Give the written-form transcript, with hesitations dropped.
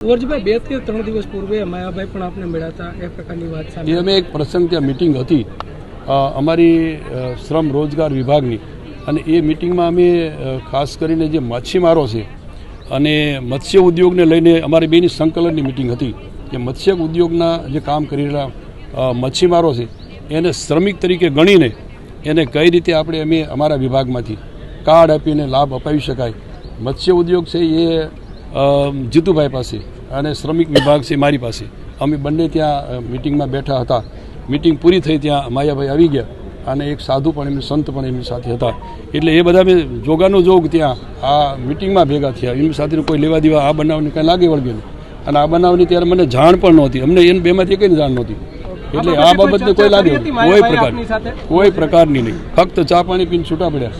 કુંવરજીભાઈ 2 કે 3 દિવસ પૂર્વે માયાભાઈ પણ આપને મળ્યા હતા, એ પ્રકારની વાત સામે અમે એક પ્રસંગ ત્યાં મિટિંગ હતી અમારી શ્રમ રોજગાર વિભાગની, અને એ મિટિંગમાં અમે ખાસ કરીને જે માછીમારો છે અને મત્સ્ય ઉદ્યોગને લઈને અમારી બેની સંકલનની મિટિંગ હતી કે મત્સ્ય ઉદ્યોગના જે કામ કરી રહેલા મચ્છીમારો છે એને શ્રમિક તરીકે ગણીને એને કઈ રીતે આપણે અમે અમારા વિભાગમાંથી કાર્ડ આપીને લાભ અપાવી શકાય. મત્સ્ય ઉદ્યોગ છે એ જીતુભાઈ પાસે અને શ્રમિક વિભાગ છે મારી પાસે. અમે બંને ત્યાં મિટિંગમાં બેઠા હતા. મિટિંગ પૂરી થઈ ત્યાં માયાભાઈ આવી ગયા અને એક સાધુ પણ એમની સંત પણ એમની સાથે હતા. એટલે એ બધા મેં જોગાનો જોગ ત્યાં આ મિટિંગમાં ભેગા થયા. એમની સાથે કોઈ લેવા દેવા આ બનાવની કાંઈ લાગે વળગે નહીં, અને આ બનાવની ત્યારે મને જાણ પણ નહોતી, અમને એને બેમાંથી કંઈ જાણ નહોતી. એટલે આ બાબતને કોઈ લાગે કોઈ પ્રકારની નહીં, ફક્ત ચા પાણી પીને છૂટા પડ્યા.